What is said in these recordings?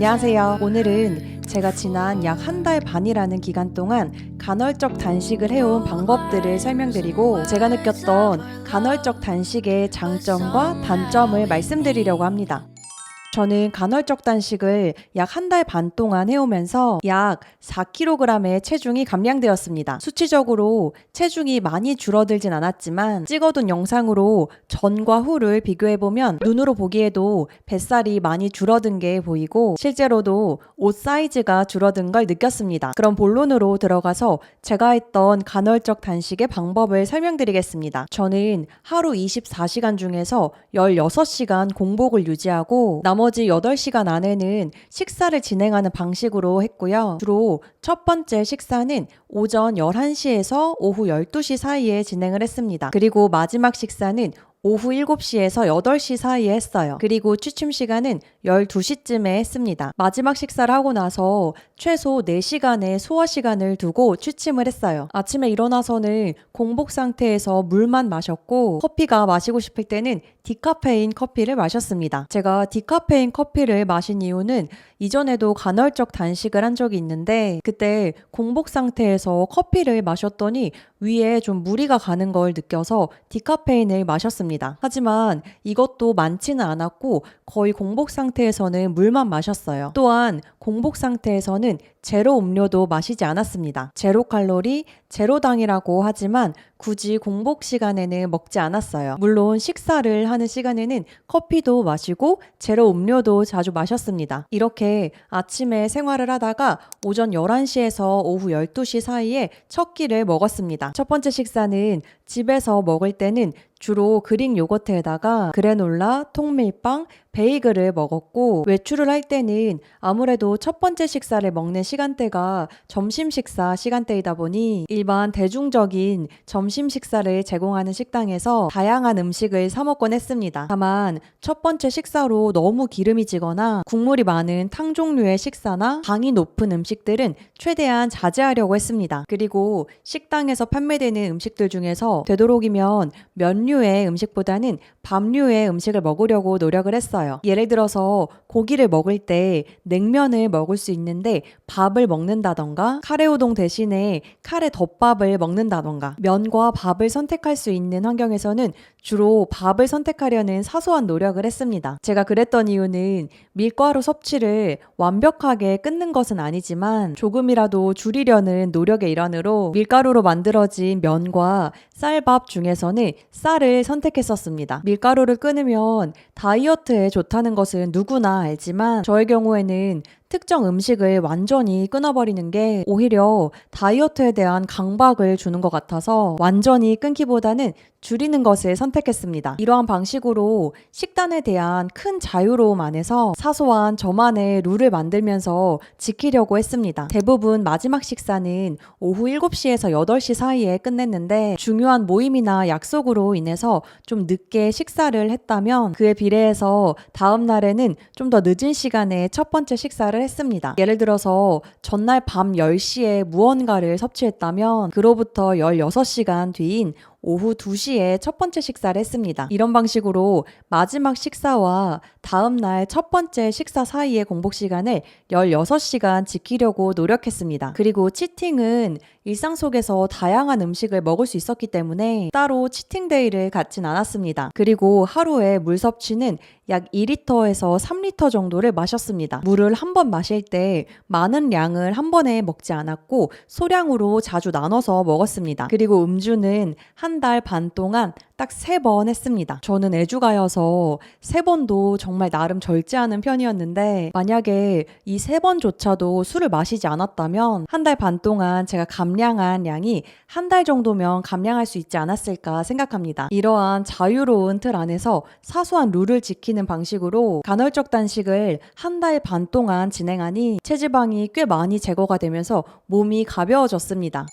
안녕하세요. 오늘은 제가 지난 약 한 달 반이라는 기간 동안 간헐적 단식을 해온 방법들을 설명드리고 제가 느꼈던 간헐적 단식의 장점과 단점을 말씀드리려고 합니다. 저는 간헐적 단식을 약 한 달 반 동안 해오면서 약 4kg의 체중이 감량되었습니다. 수치적으로 체중이 많이 줄어들진 않았지만 찍어둔 영상으로 전과 후를 비교해보면 눈으로 보기에도 뱃살이 많이 줄어든 게 보이고 실제로도 옷 사이즈가 줄어든 걸 느꼈습니다. 그럼 본론으로 들어가서 제가 했던 간헐적 단식의 방법을 설명드리겠습니다. 저는 하루 24시간 중에서 16시간 공복을 유지하고 나머지 8시간 안에는 식사를 진행하는 방식으로 했고요. 주로 첫 번째 식사는 오전 11시에서 오후 12시 사이에 진행을 했습니다. 그리고 마지막 식사는 오후 7시에서 8시 사이에 했어요. 그리고 취침 시간은 12시쯤에 했습니다. 마지막 식사를 하고 나서 최소 4시간의 소화 시간을 두고 취침을 했어요. 아침에 일어나서는 공복 상태에서 물만 마셨고 커피가 마시고 싶을 때는 디카페인 커피를 마셨습니다. 제가 디카페인 커피를 마신 이유는 이전에도 간헐적 단식을 한 적이 있는데 그때 공복 상태에서 커피를 마셨더니 위에 좀 무리가 가는 걸 느껴서 디카페인을 마셨습니다. 하지만 이것도 많지는 않았고 거의 공복 상태에서는 물만 마셨어요. 또한 공복 상태에서는 제로 음료도 마시지 않았습니다. 제로 칼로리, 제로 당이라고 하지만 굳이 공복 시간에는 먹지 않았어요. 물론 식사를 하는 시간에는 커피도 마시고 제로 음료도 자주 마셨습니다. 이렇게 아침에 생활을 하다가 오전 11시에서 오후 12시 사이에 첫 끼를 먹었습니다. 첫 번째 식사는 집에서 먹을 때는 주로 그릭 요거트에다가 그래놀라, 통밀빵, 베이글을 먹었고 외출을 할 때는 아무래도 첫 번째 식사를 먹는 시간대가 점심 식사 시간대이다 보니 일반 대중적인 점심 식사를 제공하는 식당에서 다양한 음식을 사 먹곤 했습니다. 다만 첫 번째 식사로 너무 기름이 지거나 국물이 많은 탕 종류의 식사나 당이 높은 음식들은 최대한 자제하려고 했습니다. 그리고 식당에서 판매되는 음식들 중에서 되도록이면 면류의 음식보다는 밥류의 음식을 먹으려고 노력을 했어요. 예를 들어서 고기를 먹을 때 냉면을 먹을 수 있는데 밥을 먹는다던가 카레우동 대신에 카레 덮밥을 먹는다던가 면과 밥을 선택할 수 있는 환경에서는 주로 밥을 선택하려는 사소한 노력을 했습니다. 제가 그랬던 이유는 밀가루 섭취를 완벽하게 끊는 것은 아니지만 조금이라도 줄이려는 노력의 일환으로 밀가루로 만들어진 면과 쌀밥 중에서는 쌀을 선택했었습니다. 밀가루를 끊으면 다이어트에 좋다는 것은 누구나 알지만 저의 경우에는 특정 음식을 완전히 끊어버리는 게 오히려 다이어트에 대한 강박을 주는 것 같아서 완전히 끊기보다는 줄이는 것을 선택했습니다. 이러한 방식으로 식단에 대한 큰 자유로움 안에서 사소한 저만의 룰을 만들면서 지키려고 했습니다. 대부분 마지막 식사는 오후 7시에서 8시 사이에 끝냈는데 중요한 모임이나 약속으로 인해서 좀 늦게 식사를 했다면 그에 비례해서 다음 날에는 좀 더 늦은 시간에 첫 번째 식사를 했습니다. 예를 들어서 전날 밤 10시에 무언가를 섭취했다면 그로부터 16시간 뒤인 오후 2시에 첫 번째 식사를 했습니다. 이런 방식으로 마지막 식사와 다음날 첫 번째 식사 사이의 공복 시간을 16시간 지키려고 노력했습니다. 그리고 치팅은 일상 속에서 다양한 음식을 먹을 수 있었기 때문에 따로 치팅데이를 갖진 않았습니다. 그리고 하루에 물 섭취는 약 2리터에서 3리터 정도를 마셨습니다. 물을 한 번 마실 때 많은 양을 한 번에 먹지 않았고 소량으로 자주 나눠서 먹었습니다. 그리고 음주는 한 달 반 동안 딱 3번 했습니다. 저는 애주가여서 3번도 정말 나름 절제하는 편이었는데 만약에 이 3번조차도 술을 마시지 않았다면 한 달 반 동안 제가 감량한 양이 한 달 정도면 감량할 수 있지 않았을까 생각합니다. 이러한 자유로운 틀 안에서 사소한 룰을 지키는 방식으로 간헐적 단식을 한 달 반 동안 진행하니 체지방이 꽤 많이 제거가 되면서 몸이 가벼워졌습니다.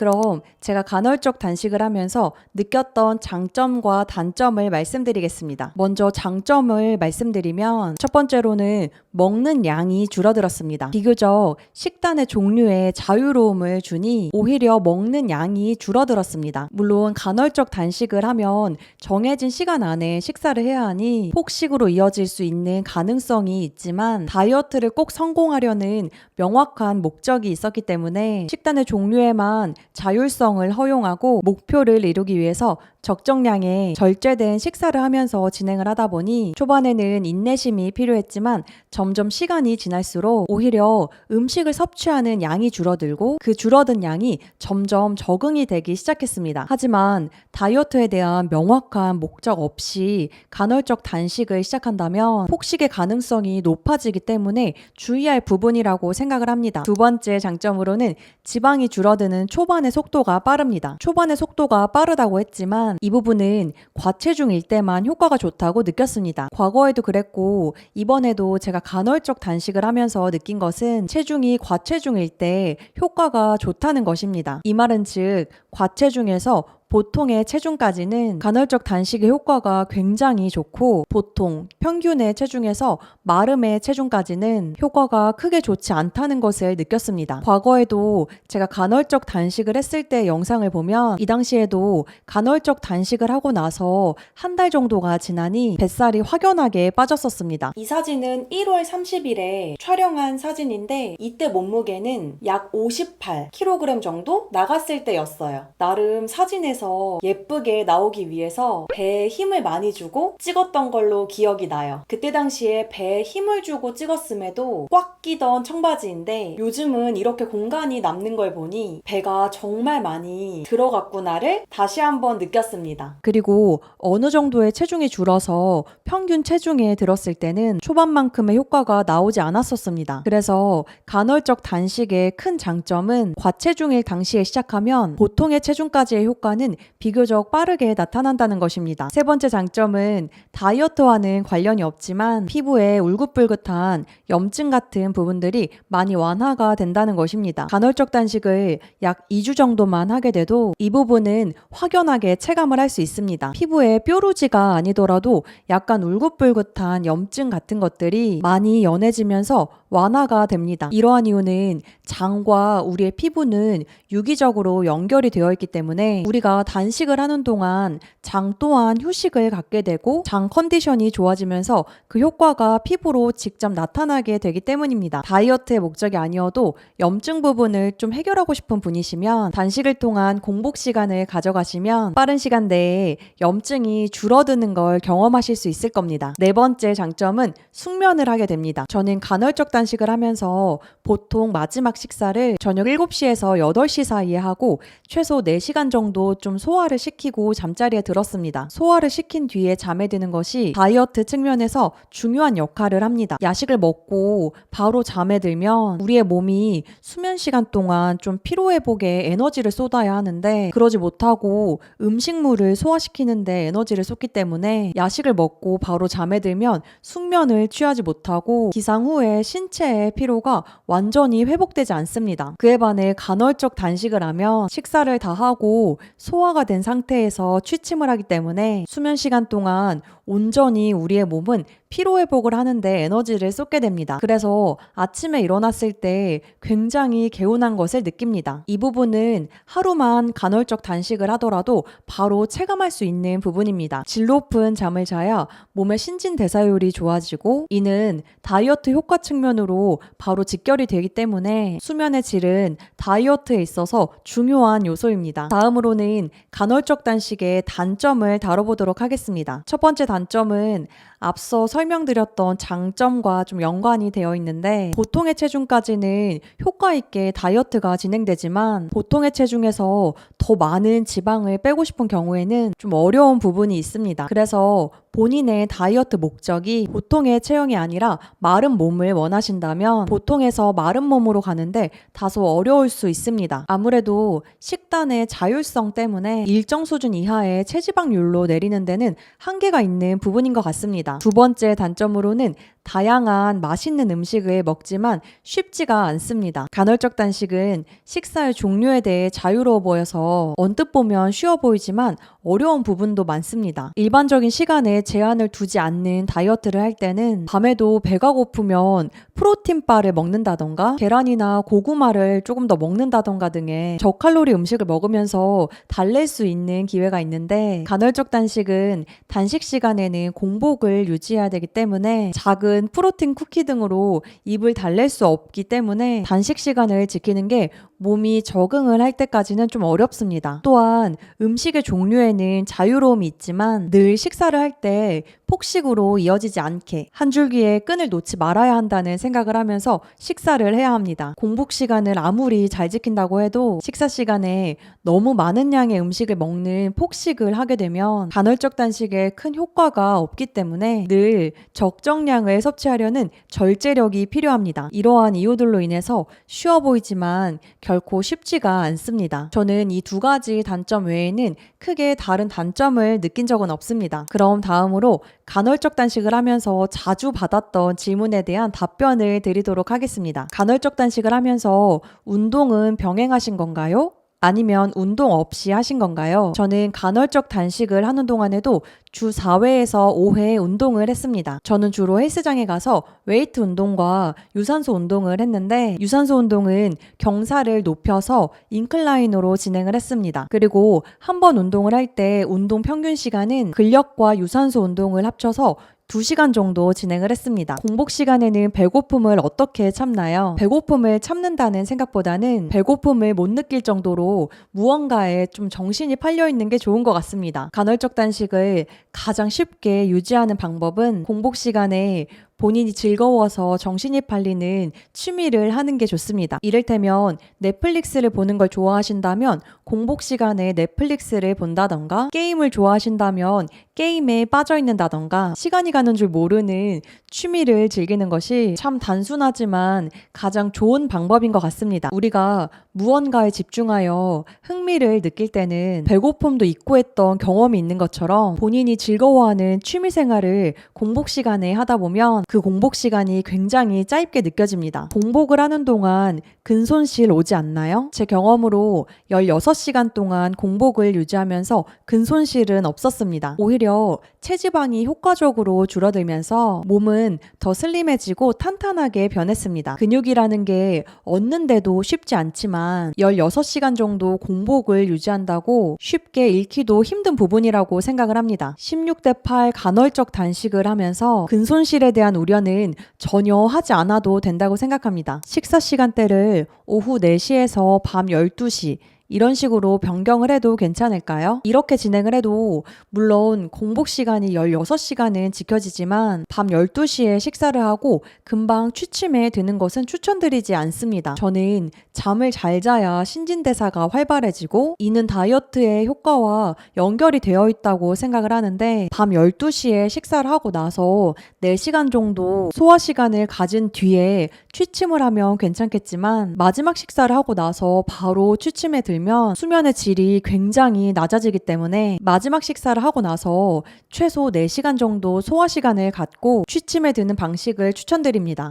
그럼 제가 간헐적 단식을 하면서 느꼈던 장점과 단점을 말씀드리겠습니다. 먼저 장점을 말씀드리면 첫 번째로는 먹는 양이 줄어들었습니다. 비교적 식단의 종류에 자유로움을 주니 오히려 먹는 양이 줄어들었습니다. 물론 간헐적 단식을 하면 정해진 시간 안에 식사를 해야 하니 폭식으로 이어질 수 있는 가능성이 있지만 다이어트를 꼭 성공하려는 명확한 목적이 있었기 때문에 식단의 종류에만 자율성을 허용하고 목표를 이루기 위해서 적정량의 절제된 식사를 하면서 진행을 하다 보니 초반에는 인내심이 필요했지만 점점 시간이 지날수록 오히려 음식을 섭취하는 양이 줄어들고 그 줄어든 양이 점점 적응이 되기 시작했습니다. 하지만 다이어트에 대한 명확한 목적 없이 간헐적 단식을 시작한다면 폭식의 가능성이 높아지기 때문에 주의할 부분이라고 생각을 합니다. 두 번째 장점으로는 지방이 줄어드는 초반의 속도가 빠릅니다. 초반의 속도가 빠르다고 했지만 이 부분은 과체중일 때만 효과가 좋다고 느꼈습니다. 과거에도 그랬고 이번에도 제가 간헐적 단식을 하면서 느낀 것은 체중이 과체중일 때 효과가 좋다는 것입니다. 이 말은 즉 과체중에서 보통의 체중까지는 간헐적 단식의 효과가 굉장히 좋고 보통 평균의 체중에서 마름의 체중까지는 효과가 크게 좋지 않다는 것을 느꼈습니다. 과거에도 제가 간헐적 단식을 했을 때 영상을 보면 이 당시에도 간헐적 단식을 하고 나서 한 달 정도가 지나니 뱃살이 확연하게 빠졌었습니다. 이 사진은 1월 30일에 촬영한 사진인데 이때 몸무게는 약 58kg 정도 나갔을 때였어요. 나름 사진에서 예쁘게 나오기 위해서 배에 힘을 많이 주고 찍었던 걸로 기억이 나요. 그때 당시에 배에 힘을 주고 찍었음에도 꽉 끼던 청바지인데 요즘은 이렇게 공간이 남는 걸 보니 배가 정말 많이 들어갔구나를 다시 한번 느꼈습니다. 그리고 어느 정도의 체중이 줄어서 평균 체중에 들었을 때는 초반만큼의 효과가 나오지 않았었습니다. 그래서 간헐적 단식의 큰 장점은 과체중일 당시에 시작하면 보통의 체중까지의 효과는 비교적 빠르게 나타난다는 것입니다. 세 번째 장점은 다이어트와는 관련이 없지만 피부에 울긋불긋한 염증 같은 부분들이 많이 완화가 된다는 것입니다. 간헐적 단식을 약 2주 정도만 하게 돼도 이 부분은 확연하게 체감을 할 수 있습니다. 피부에 뾰루지가 아니더라도 약간 울긋불긋한 염증 같은 것들이 많이 연해지면서 완화가 됩니다. 이러한 이유는 장과 우리의 피부는 유기적으로 연결이 되어 있기 때문에 우리가 단식을 하는 동안 장 또한 휴식을 갖게 되고 장 컨디션이 좋아지면서 그 효과가 피부로 직접 나타나게 되기 때문입니다. 다이어트의 목적이 아니어도 염증 부분을 좀 해결하고 싶은 분이시면 단식을 통한 공복 시간을 가져가시면 빠른 시간 내에 염증이 줄어드는 걸 경험하실 수 있을 겁니다. 네 번째 장점은 숙면을 하게 됩니다. 저는 간헐적 단식을 하면서 보통 마지막 식사를 저녁 7시에서 8시 사이에 하고 최소 4시간 정도 좀 소화를 시키고 잠자리에 들었습니다. 소화를 시킨 뒤에 잠에 드는 것이 다이어트 측면에서 중요한 역할을 합니다. 야식을 먹고 바로 잠에 들면 우리의 몸이 수면 시간 동안 좀 피로회복에 에너지를 쏟아야 하는데 그러지 못하고 음식물을 소화시키는데 에너지를 쏟기 때문에 야식을 먹고 바로 잠에 들면 숙면을 취하지 못하고 기상 후에 신체의 피로가 완전히 회복되지 않습니다. 그에 반해 간헐적 단식을 하면 식사를 다 하고 소화가 된 상태에서 취침을 하기 때문에 수면 시간 동안 온전히 우리의 몸은 피로회복을 하는데 에너지를 쏟게 됩니다. 그래서 아침에 일어났을 때 굉장히 개운한 것을 느낍니다. 이 부분은 하루만 간헐적 단식을 하더라도 바로 체감할 수 있는 부분입니다. 질 높은 잠을 자야 몸의 신진대사율이 좋아지고 이는 다이어트 효과 측면으로 바로 직결이 되기 때문에 수면의 질은 다이어트에 있어서 중요한 요소입니다. 다음으로는 간헐적 단식의 단점을 다뤄보도록 하겠습니다. 첫 번째 단점은 앞서 설명드렸던 장점과 좀 연관이 되어 있는데 보통의 체중까지는 효과 있게 다이어트가 진행되지만 보통의 체중에서 더 많은 지방을 빼고 싶은 경우에는 좀 어려운 부분이 있습니다. 그래서 본인의 다이어트 목적이 보통의 체형이 아니라 마른 몸을 원하신다면 보통에서 마른 몸으로 가는데 다소 어려울 수 있습니다. 아무래도 식단의 자율성 때문에 일정 수준 이하의 체지방률로 내리는 데는 한계가 있는 부분인 것 같습니다. 두 번째 단점으로는 다양한 맛있는 음식을 먹지만 쉽지가 않습니다. 간헐적 단식은 식사의 종류에 대해 자유로워 보여서 언뜻 보면 쉬워 보이지만 어려운 부분도 많습니다. 일반적인 시간에 제한을 두지 않는 다이어트를 할 때는 밤에도 배가 고프면 프로틴바를 먹는다던가 계란이나 고구마를 조금 더 먹는다던가 등의 저칼로리 음식을 먹으면서 달랠 수 있는 기회가 있는데, 간헐적 단식은 단식 시간에는 공복을 유지해야 되기 때문에 작은 프로틴 쿠키 등으로 입을 달랠 수 없기 때문에 단식 시간을 지키는 게 몸이 적응을 할 때까지는 좀 어렵습니다. 또한 음식의 종류에는 자유로움이 있지만 늘 식사를 할 때 폭식으로 이어지지 않게 한 줄기에 끈을 놓지 말아야 한다는 생각을 하면서 식사를 해야 합니다. 공복 시간을 아무리 잘 지킨다고 해도 식사 시간에 너무 많은 양의 음식을 먹는 폭식을 하게 되면 간헐적 단식에 큰 효과가 없기 때문에 늘 적정량을 섭취하려는 절제력이 필요합니다. 이러한 이유들로 인해서 쉬워 보이지만 결코 쉽지가 않습니다. 저는 이 두 가지 단점 외에는 크게 다른 단점을 느낀 적은 없습니다. 그럼 다음으로 간헐적 단식을 하면서 자주 받았던 질문에 대한 답변을 드리도록 하겠습니다. 간헐적 단식을 하면서 운동은 병행하신 건가요? 아니면 운동 없이 하신 건가요? 저는 간헐적 단식을 하는 동안에도 주 4회에서 5회 운동을 했습니다. 저는 주로 헬스장에 가서 웨이트 운동과 유산소 운동을 했는데, 유산소 운동은 경사를 높여서 인클라인으로 진행을 했습니다. 그리고 한 번 운동을 할 때 운동 평균 시간은 근력과 유산소 운동을 합쳐서 2시간 정도 진행을 했습니다. 공복 시간에는 배고픔을 어떻게 참나요? 배고픔을 참는다는 생각보다는 배고픔을 못 느낄 정도로 무언가에 좀 정신이 팔려 있는 게 좋은 것 같습니다. 간헐적 단식을 가장 쉽게 유지하는 방법은 공복 시간에 본인이 즐거워서 정신이 팔리는 취미를 하는 게 좋습니다. 이를테면 넷플릭스를 보는 걸 좋아하신다면 공복 시간에 넷플릭스를 본다던가, 게임을 좋아하신다면 게임에 빠져 있는다던가, 시간이 가는 줄 모르는 취미를 즐기는 것이 참 단순하지만 가장 좋은 방법인 것 같습니다. 우리가 무언가에 집중하여 흥미를 느낄 때는 배고픔도 잊고 했던 경험이 있는 것처럼 본인이 즐거워하는 취미 생활을 공복 시간에 하다 보면 그 공복 시간이 굉장히 짧게 느껴집니다. 공복을 하는 동안 근손실 오지 않나요? 제 경험으로 16시간 동안 공복을 유지하면서 근손실은 없었습니다. 오히려 체지방이 효과적으로 줄어들면서 몸은 더 슬림해지고 탄탄하게 변했습니다. 근육이라는 게 얻는데도 쉽지 않지만 16시간 정도 공복을 유지한다고 쉽게 잃기도 힘든 부분이라고 생각을 합니다. 16대 8 간헐적 단식을 하면서 근손실에 대한 우려는 전혀 하지 않아도 된다고 생각합니다. 식사 시간대를 오후 4시에서 밤 12시 이런 식으로 변경을 해도 괜찮을까요? 이렇게 진행을 해도 물론 공복 시간이 16시간은 지켜지지만 밤 12시에 식사를 하고 금방 취침에 드는 것은 추천드리지 않습니다. 저는 잠을 잘 자야 신진대사가 활발해지고 이는 다이어트의 효과와 연결이 되어 있다고 생각을 하는데, 밤 12시에 식사를 하고 나서 4시간 정도 소화 시간을 가진 뒤에 취침을 하면 괜찮겠지만 마지막 식사를 하고 나서 바로 취침에 들면 수면의 질이 굉장히 낮아지기 때문에 마지막 식사를 하고 나서 최소 4시간 정도 소화 시간을 갖고 취침에 드는 방식을 추천드립니다.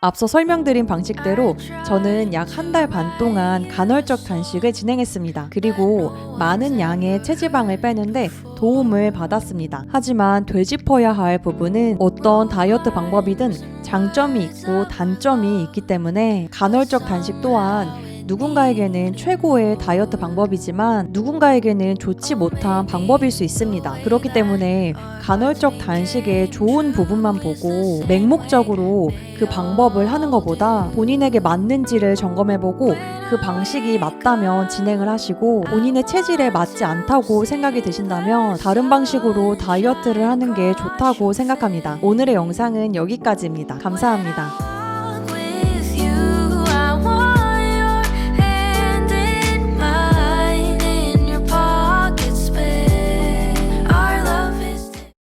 앞서 설명드린 방식대로 저는 약 1달 반 동안 간헐적 단식을 진행했습니다. 그리고 많은 양의 체지방을 빼는데 도움을 받았습니다. 하지만 되짚어야 할 부분은 어떤 다이어트 방법이든 장점이 있고 단점이 있기 때문에 간헐적 단식 또한 누군가에게는 최고의 다이어트 방법이지만 누군가에게는 좋지 못한 방법일 수 있습니다. 그렇기 때문에 간헐적 단식의 좋은 부분만 보고 맹목적으로 그 방법을 하는 것보다 본인에게 맞는지를 점검해보고 그 방식이 맞다면 진행을 하시고, 본인의 체질에 맞지 않다고 생각이 드신다면 다른 방식으로 다이어트를 하는 게 좋다고 생각합니다. 오늘의 영상은 여기까지입니다. 감사합니다.